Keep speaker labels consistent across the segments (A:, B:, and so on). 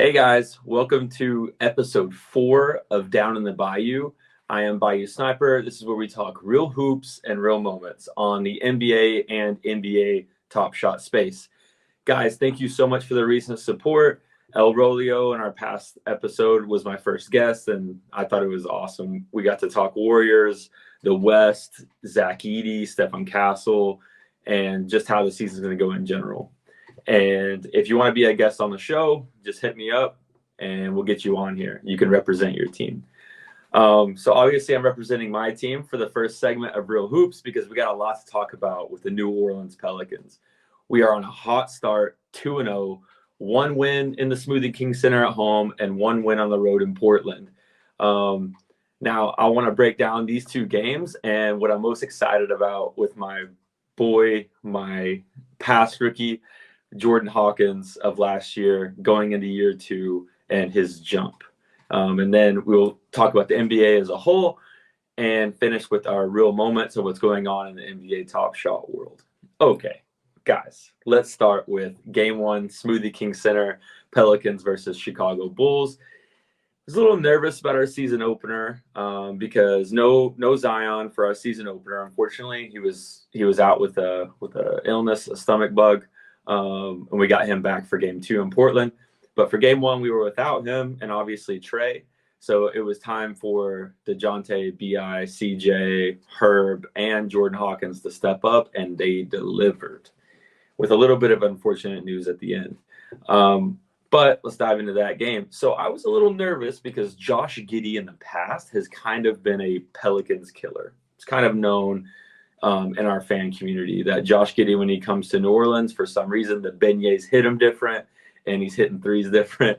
A: Hey guys, welcome to episode 4 of Down in the Bayou. I am BayouSniper. This is where we talk real hoops and real moments on the NBA and NBA TopShot space. Guys, thank you so much for the recent support. El Rolio in our past episode was my first guest, and I thought it was awesome. We got to talk Warriors, the West, Zach Edey, Stephen Castle, and just how the season's going to go in general. And if you want to be a guest on the show, just hit me up and we'll get you on here. You can represent your team. So obviously I'm representing my team for the first segment of Real Hoops because we got a lot to talk about with the New Orleans Pelicans. We are on a hot start, 2-0, 1 win in the Smoothie King Center at home and 1 win on the road in Portland. Now I want to break down these 2 games and what I'm most excited about with my boy, my past rookie, Jordan Hawkins of last year going into year 2 and his jump. And then we'll talk about the NBA as a whole and finish with our real moments of what's going on in the NBA TopShot world. Okay, guys, let's start with game 1, Smoothie King Center, Pelicans versus Chicago Bulls. I was a little nervous about our season opener because no Zion for our season opener. Unfortunately, he was out with a illness, a stomach bug. And we got him back for game 2 in Portland. But for game 1, we were without him and obviously Trey. So it was time for DeJounte, B.I., CJ, Herb, and Jordan Hawkins to step up, and they delivered with a little bit of unfortunate news at the end. But let's dive into that game. So I was a little nervous because Josh Giddey in the past has kind of been a Pelicans killer. It's kind of known in our fan community that Josh Giddey, when he comes to New Orleans, for some reason the beignets hit him different and he's hitting threes different.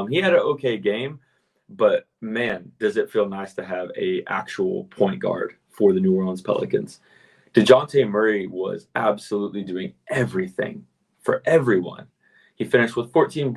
A: He had an okay game, but man, does it feel nice to have a actual point guard for the New Orleans Pelicans. DeJounte Murray was absolutely doing everything for everyone. He finished with 14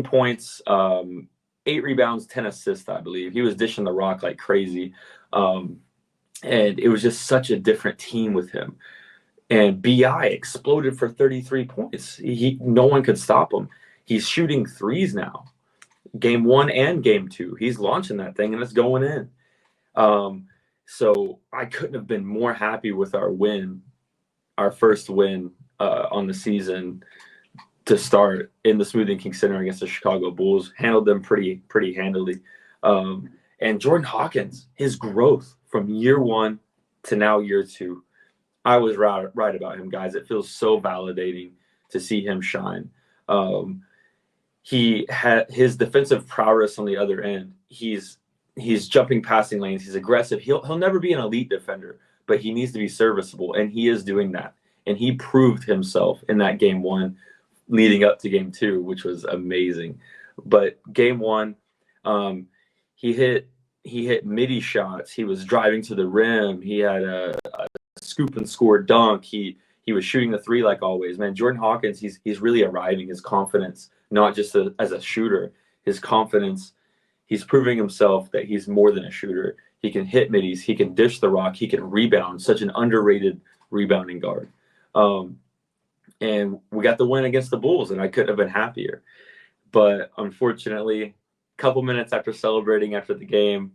A: points, 8 rebounds, 10 assists, I believe. He was dishing the rock like crazy. And it was just such a different team with him. And B.I. exploded for 33 points. No one could stop him. He's shooting threes now. Game 1 and game 2. He's launching that thing, and it's going in. So I couldn't have been more happy with our win, our first win on the season to start in the Smoothie King Center against the Chicago Bulls. Handled them pretty handily. And Jordan Hawkins, his growth from year 1 to now year 2, I was right about him, guys. It feels so validating to see him shine. He had his defensive prowess on the other end. He's jumping passing lanes. He's aggressive. He'll never be an elite defender, but he needs to be serviceable, and he is doing that. And he proved himself in that game 1 leading up to game 2, which was amazing. But game 1, he hit midi shots. He was driving to the rim. He had a scoop and score dunk. He was shooting the 3 like always. Man, Jordan Hawkins, he's really arriving. His confidence, not just as a shooter, his confidence. He's proving himself that he's more than a shooter. He can hit middies. He can dish the rock. He can rebound. Such an underrated rebounding guard. And we got the win against the Bulls, and I couldn't have been happier. But unfortunately, couple minutes after celebrating after the game,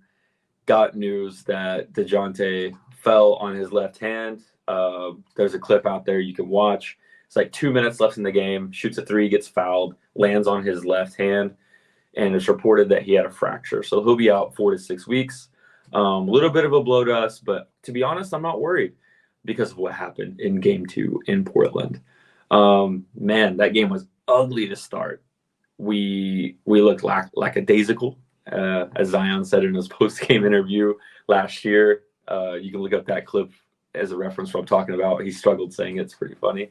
A: got news that DeJounte fell on his left hand. There's a clip out there you can watch. It's like 2 minutes left in the game, shoots a 3, gets fouled, lands on his left hand, and it's reported that he had a fracture. So he'll be out 4 to 6 weeks. A little bit of a blow to us, but to be honest, I'm not worried because of what happened in game 2 in Portland. Man, that game was ugly to start. We looked lackadaisical, as Zion said in his post-game interview last year. You can look up that clip as a reference for what I'm talking about. He struggled saying it. It's pretty funny.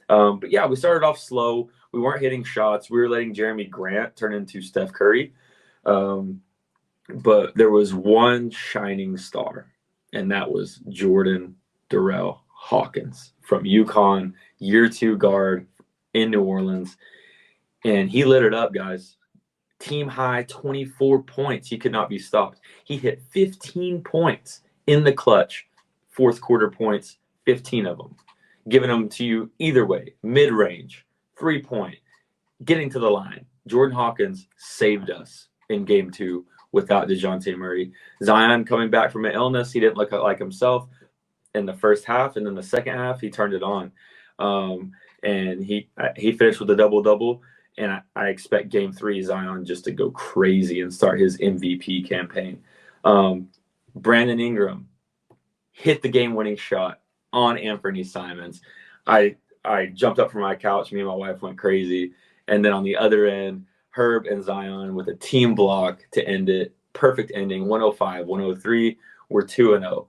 A: But yeah, we started off slow. We weren't hitting shots. We were letting Jeremy Grant turn into Steph Curry. But there was one shining star, and that was Jordan Darrell Hawkins from UConn, year 2 guard in New Orleans. And he lit it up, guys. Team high 24 points. He could not be stopped. He hit 15 points in the clutch, fourth quarter points, 15 of them. Giving them to you either way, mid-range, 3-point, getting to the line. Jordan Hawkins saved us in game 2 without DeJounte Murray. Zion coming back from an illness, he didn't look like himself in the first half, and then the second half, he turned it on. And he finished with a double-double, and I expect game 3 Zion just to go crazy and start his MVP campaign. Brandon Ingram hit the game-winning shot on Anthony Simons. I jumped up from my couch. Me and my wife went crazy. And then on the other end, Herb and Zion with a team block to end it. Perfect ending, 105-103. We're 2-0.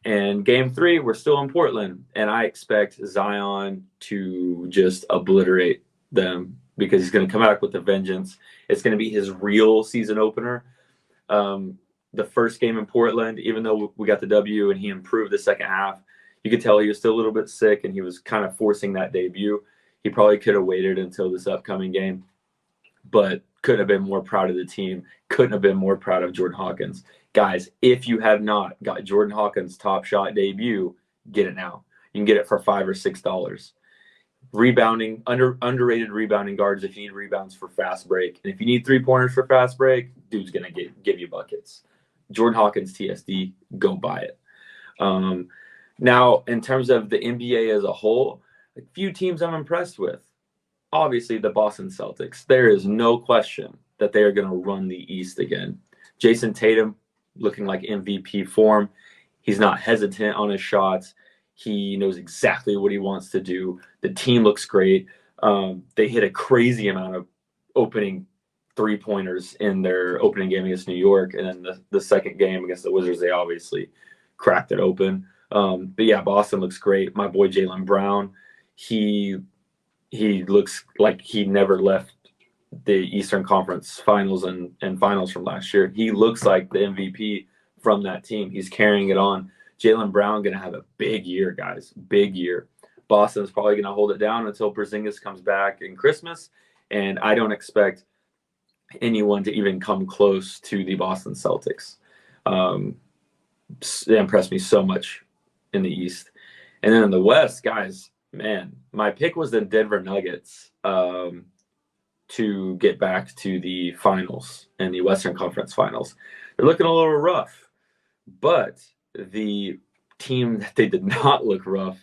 A: And game 3, we're still in Portland. And I expect Zion to just obliterate them because he's going to come back with a vengeance. It's going to be his real season opener. The first game in Portland, even though we got the W and he improved the second half, you could tell he was still a little bit sick and he was kind of forcing that debut. He probably could have waited until this upcoming game, but couldn't have been more proud of the team. Couldn't have been more proud of Jordan Hawkins. Guys, if you have not got Jordan Hawkins' Top Shot debut, get it now. You can get it for $5 or $6. Rebounding, underrated rebounding guards if you need rebounds for fast break. And if you need 3-pointers for fast break, dude's going to give you buckets. Jordan Hawkins TSD, go buy it. Now, in terms of the NBA as a whole, a few teams I'm impressed with. Obviously, the Boston Celtics. There is no question that they are going to run the East again. Jason Tatum looking like MVP form. He's not hesitant on his shots. He knows exactly what he wants to do. The team looks great. They hit a crazy amount of opening 3-pointers in their opening game against New York. And then the second game against the Wizards, they obviously cracked it open. But yeah, Boston looks great. My boy Jaylen Brown, he looks like he never left the Eastern Conference Finals and Finals from last year. He looks like the MVP from that team. He's carrying it on. Jaylen Brown going to have a big year, guys. Big year. Boston's probably going to hold it down until Porzingis comes back in Christmas, and I don't expect anyone to even come close to the Boston Celtics. They impressed me so much in the East. And then in the West, guys, man, my pick was the Denver Nuggets to get back to the finals and the Western Conference Finals. They're looking a little rough, but the team that they did not look rough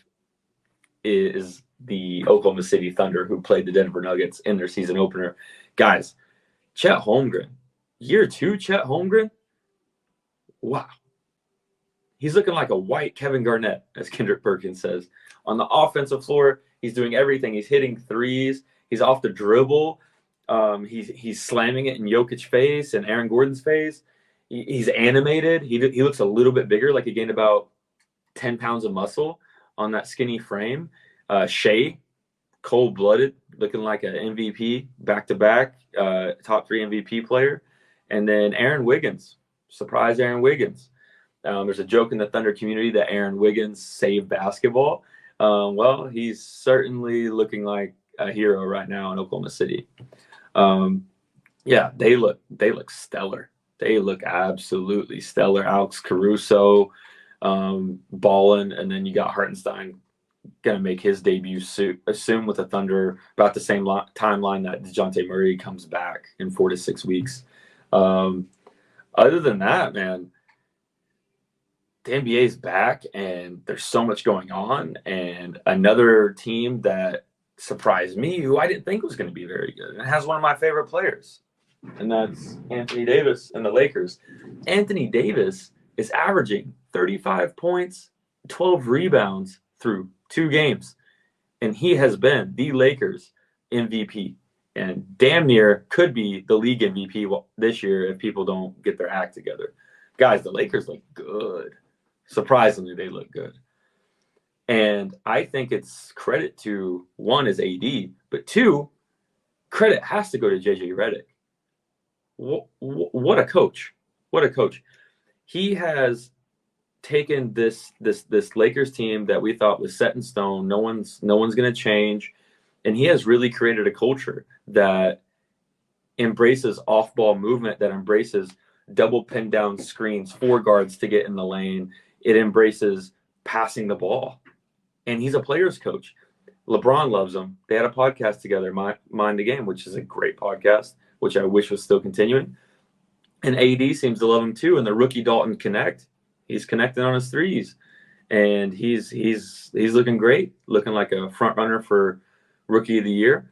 A: is the Oklahoma City Thunder, who played the Denver Nuggets in their season opener. Guys, Chet Holmgren, year 2 Chet Holmgren, wow. He's looking like a white Kevin Garnett, as Kendrick Perkins says. On the offensive floor, he's doing everything. He's hitting threes. He's off the dribble. He's slamming it in Jokic's face and Aaron Gordon's face. He's animated. He looks a little bit bigger, like he gained about 10 pounds of muscle on that skinny frame. Shea, cold-blooded, looking like an MVP, back-to-back, top 3 MVP player. And then Aaron Wiggins, surprise Aaron Wiggins. There's a joke in the Thunder community that Aaron Wiggins saved basketball. Well, he's certainly looking like a hero right now in Oklahoma City. Yeah, they look stellar. They look absolutely stellar. Alex Caruso, balling, and then you got Hartenstein going to make his debut soon with the Thunder, about the same timeline that DeJounte Murray comes back in 4 to 6 weeks. Other than that, man, the NBA is back, and there's so much going on. And another team that surprised me, who I didn't think was going to be very good, and has one of my favorite players, and that's Anthony Davis and the Lakers. Anthony Davis is averaging 35 points, 12 rebounds through 2 games, and he has been the Lakers MVP and damn near could be the league MVP this year if people don't get their act together. Guys, the Lakers look good. Surprisingly, they look good. And I think it's credit to, 1 is AD, but 2, credit has to go to JJ Redick. What a coach. What a coach. He has taken this Lakers team that we thought was set in stone. No one's going to change. And he has really created a culture that embraces off-ball movement, that embraces double pin down screens, 4 guards to get in the lane. It embraces passing the ball. And he's a player's coach. LeBron loves him. They had a podcast together, Mind the Game, which is a great podcast. which I wish was still continuing. And AD seems to love him too. And the rookie Dalton Connect, he's connecting on his threes, and he's looking great, looking like a front runner for Rookie of the Year.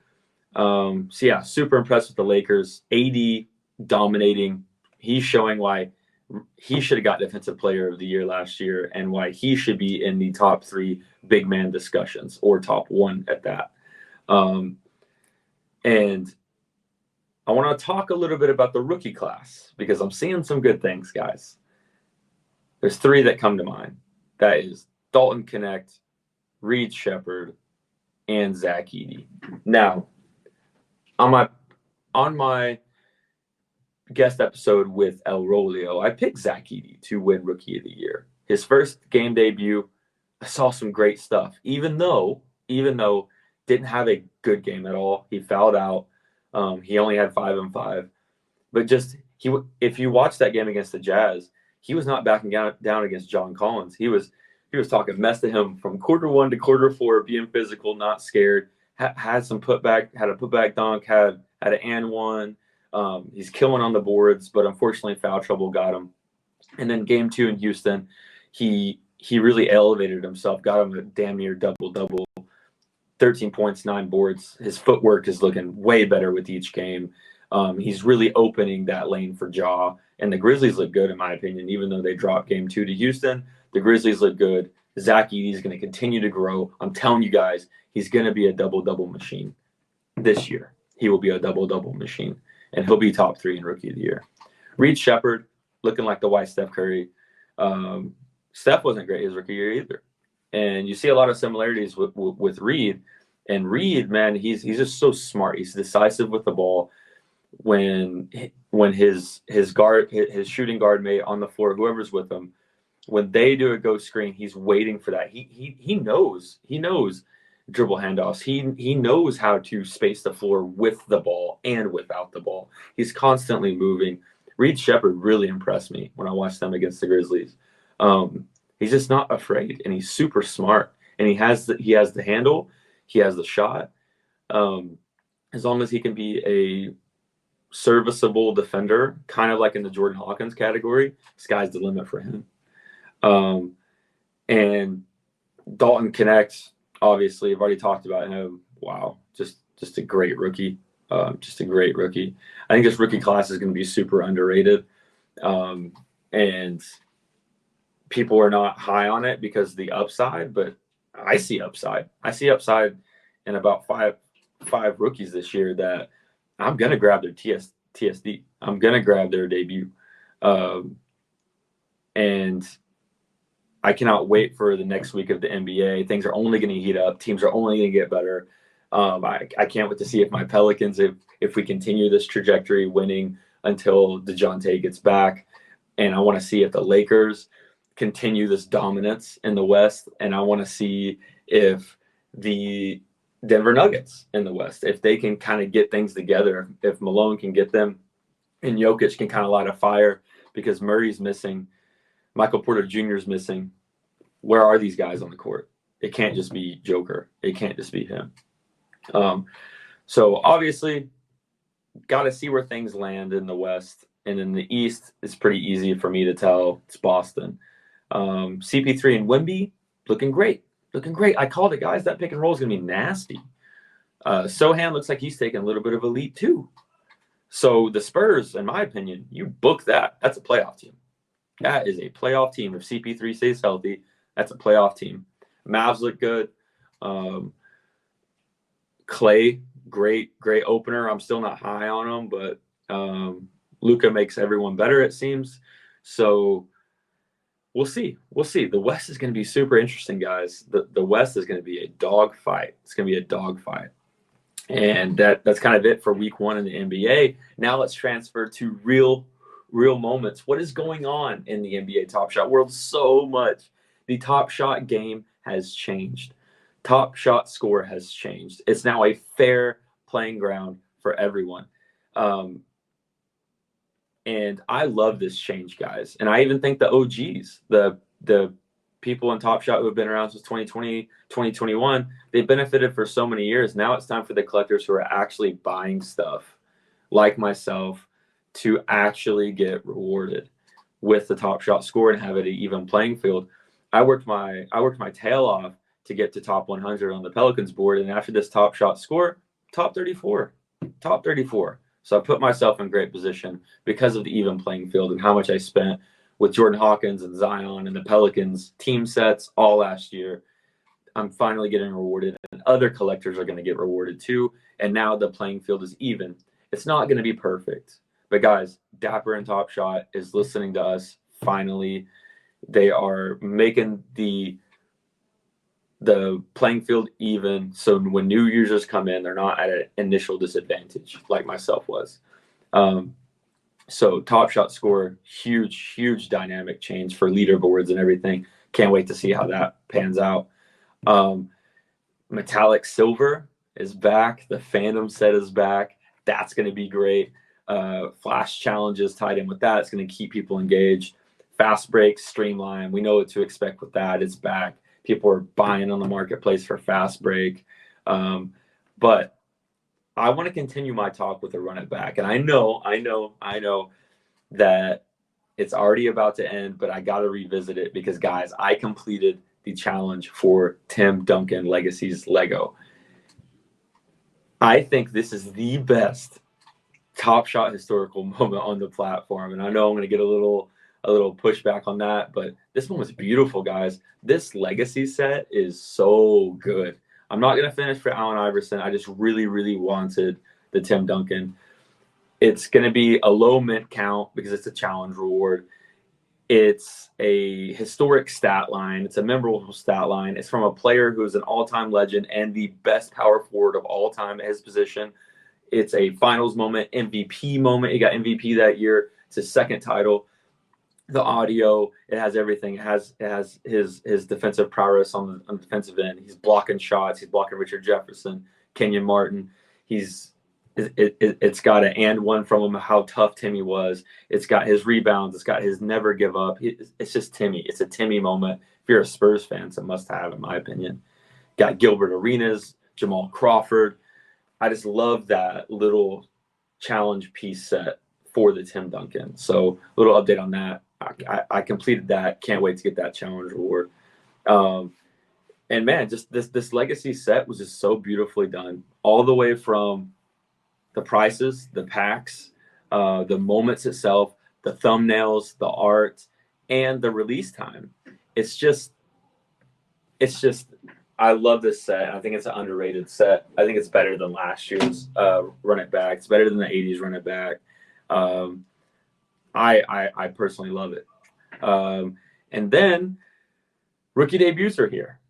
A: So yeah, super impressed with the Lakers. AD dominating. He's showing why he should have got Defensive Player of the Year last year, and why he should be in the top 3 big man discussions, or top 1 at that. And I want to talk a little bit about the rookie class, because I'm seeing some good things, guys. There's 3 that come to mind. That is Dalton Connect, Reed Shepherd, and Zach Edey. Now, on my guest episode with El Rolio, I picked Zach Edey to win Rookie of the Year. His first game debut, I saw some great stuff. Even though didn't have a good game at all. He fouled out. He only had 5 and 5. But if you watch that game against the Jazz, he was not backing down against John Collins. He was talking mess to him from quarter 1 to quarter 4, being physical, not scared. Had a putback dunk, had an and one. He's killing on the boards, but unfortunately foul trouble got him. And then game 2 in Houston, he really elevated himself, got him a damn near double-double, 13 points, 9 boards. His footwork is looking way better with each game. He's really opening that lane for Ja. And the Grizzlies look good, in my opinion, even though they dropped game 2 to Houston. The Grizzlies look good. Zach Edey is going to continue to grow. I'm telling you guys, he's going to be a double-double machine this year. He will be a double-double machine, and he'll be top 3 in Rookie of the Year. Reed Shepherd, looking like the white Steph Curry. Steph wasn't great his rookie year either. And you see a lot of similarities with Reed. And Reed, man, he's just so smart. He's decisive with the ball. When his shooting guard mate on the floor, whoever's with him, when they do a ghost screen, he's waiting for that. He knows dribble handoffs. He knows how to space the floor with the ball and without the ball. He's constantly moving. Reed Shepherd really impressed me when I watched them against the Grizzlies. He's just not afraid, and he's super smart. And he has the handle, he has the shot. As long as he can be a serviceable defender, kind of like in the Jordan Hawkins category, sky's the limit for him. And Dalton Connect, obviously, I've already talked about him. Wow, just a great rookie. Just a great rookie. I think this rookie class is going to be super underrated. And people are not high on it because of the upside, but I see upside. I see upside in about five rookies this year that I'm going to grab their TSD. I'm going to grab their debut. And I cannot wait for the next week of the NBA. Things are only going to heat up. Teams are only going to get better. I can't wait to see if my Pelicans, if we continue this trajectory, winning until DeJounte gets back. And I want to see if the Lakers continue this dominance in the West. And I want to see if the Denver Nuggets in the West, if they can kind of get things together, if Malone can get them and Jokic can kind of light a fire, because Murray's missing, Michael Porter Jr. is missing. Where are these guys on the court? It can't just be Joker. It can't just be him. So obviously, got to see where things land in the West. And in the East, it's pretty easy for me to tell it's Boston. CP3 and Wemby, looking great. Looking great. I called it, guys. That pick and roll is going to be nasty. Sohan looks like he's taking a little bit of a leap, too. So the Spurs, in my opinion, you book that. That's a playoff team. That is a playoff team. If CP3 stays healthy, that's a playoff team. Mavs look good. Clay, great opener. I'm still not high on him, but Luka makes everyone better, it seems. So we'll see. The West is going to be super interesting, guys. The West is going to be a dogfight. It's going to be a dogfight. And that's kind of it for week 1 in the NBA. Now let's transfer to real moments. What is going on in the NBA Top Shot world? So much. The Top Shot game has changed. Top Shot score has changed. It's now a fair playing ground for everyone. And I love this change, guys. And I even think the OGs, the people in Top Shot who have been around since 2020, 2021, they've benefited for so many years. Now it's time for the collectors who are actually buying stuff like myself to actually get rewarded with the top shot score and have it an even playing field. I worked my tail off to get to top 100 on the Pelicans board, and after this top shot score, top 34. So I put myself in great position because of the even playing field and how much I spent with Jordan Hawkins and Zion and the Pelicans team sets all last year. I'm finally getting rewarded, and other collectors are going to get rewarded too. And now the playing field is even. It's not going to be perfect, but guys, Dapper and Top Shot is listening to us. Finally, they are making the playing field even, so when new users come in, they're not at an initial disadvantage like myself was. So Top Shot score, huge dynamic change for leaderboards and everything. Can't wait to see how that pans out. Metallic Silver is back. The Phantom set is back. That's going to be great. Flash challenges tied in with that. It's going to keep people engaged. Fast break, Streamline. We know what to expect with that. It's back. People are buying on the marketplace for fast break. But I want to continue my talk with a run it back. And I know that it's already about to end, but I got to revisit it because, guys, I completed the challenge for Tim Duncan Legacy's Lego. I think this is the best Top Shot historical moment on the platform. And I know I'm going to get a little pushback on that, but this one was beautiful, guys. This Legacy set is so good. I'm not going to finish for Allen Iverson. I just really wanted the Tim Duncan. It's going to be a low mint count because it's a challenge reward. It's a historic stat line. It's a memorable stat line. It's from a player who's an all-time legend and the best power forward of all time at his position. It's a finals moment, MVP moment. He got MVP that year. It's his second title. The audio, it has everything. It has his defensive prowess on the defensive end. He's blocking shots. He's blocking Richard Jefferson, Kenyon Martin. It's got an and one from him, how tough Timmy was. It's got his rebounds. It's got his never give up. It's just Timmy. It's a Timmy moment. If you're a Spurs fan, it's a must have, in my opinion. Got Gilbert Arenas, Jamal Crawford. I just love that little challenge piece set for the Tim Duncan. So a little update on that. I completed that. Can't wait to get that challenge reward. And man, just this Legacy set was just so beautifully done, all the way from the prices, the packs, the moments itself, the thumbnails, the art, and the release time. It's just I love this set. I think it's an underrated set. I think it's better than last year's Run It Back. It's better than the 80s Run It Back. I personally love it. And then rookie debuts are here.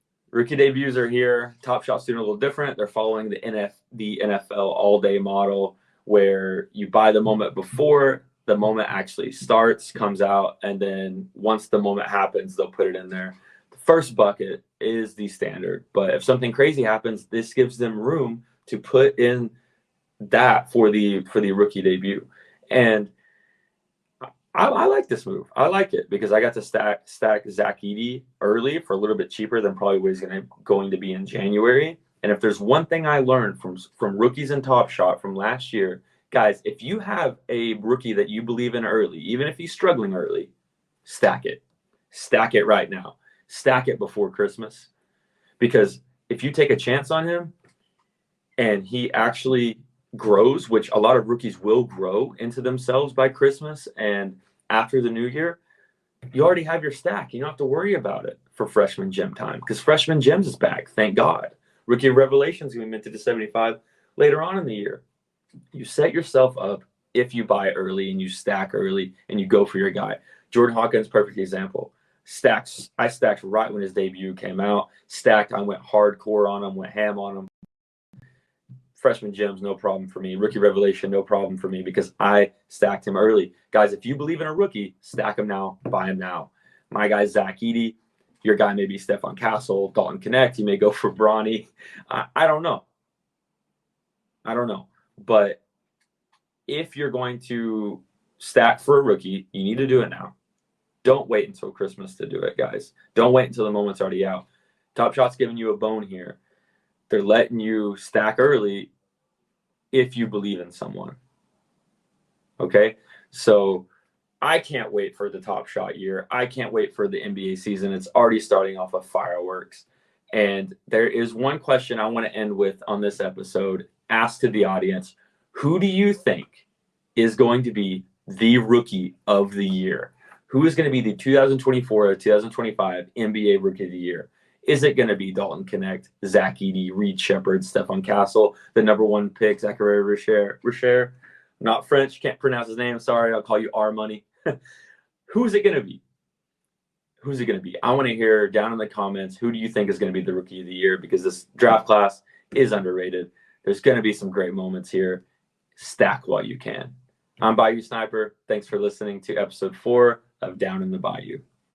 A: Top Shot's doing a little different. They're following the NFL all-day model where you buy the moment before the moment actually starts, comes out, and then once the moment happens, they'll put it in there. The first bucket is the standard, but if something crazy happens, this gives them room to put in that for the rookie debut. And I like this move. I like it because I got to stack Zach Edey early for a little bit cheaper than probably what he's going to be in January. And if there's one thing I learned from rookies in Top Shot from last year, guys, if you have a rookie that you believe in early, even if he's struggling early, stack it. Stack it right now. Stack it before Christmas. Because if you take a chance on him and he actually grows, which a lot of rookies will grow into themselves by Christmas and after the new year, you already have your stack. You don't have to worry about it for freshman gem time because freshman gems is back. Thank God. Rookie Revelations is going to be minted to 75 later on in the year. You set yourself up if you buy early and you stack early and you go for your guy. Jordan Hawkins, perfect example. I stacked right when his debut came out. I went hardcore on him, went ham on him. Freshman gems, no problem for me. Rookie Revelation, no problem for me because I stacked him early. Guys, if you believe in a rookie, stack him now, buy him now. My guy, Zach Edey. Your guy may be Stephon Castle, Dalton Connect. He may go for Bronny. I don't know. But if you're going to stack for a rookie, you need to do it now. Don't wait until Christmas to do it, guys. Don't wait until the moment's already out. Top Shot's giving you a bone here. They're letting you stack early if you believe in someone. Okay. So I can't wait for the Top Shot year. I can't wait for the NBA season. It's already starting off with fireworks. And there is one question I want to end with on this episode. Ask to the audience, who do you think is going to be the rookie of the year? Who is going to be the 2024 or 2025 NBA Rookie of the Year? Is it going to be Dalton Connect, Zach Edey, Reed Shepard, Stephon Castle, the number one pick, Zachary Richer? Not French, can't pronounce his name. Sorry, I'll call you R Money. Who's it going to be? Who's it going to be? I want to hear down in the comments, who do you think is going to be the Rookie of the Year? Because this draft class is underrated. There's going to be some great moments here. Stack while you can. I'm BayouSniper. Thanks for listening to episode 4 of Down in the Bayou.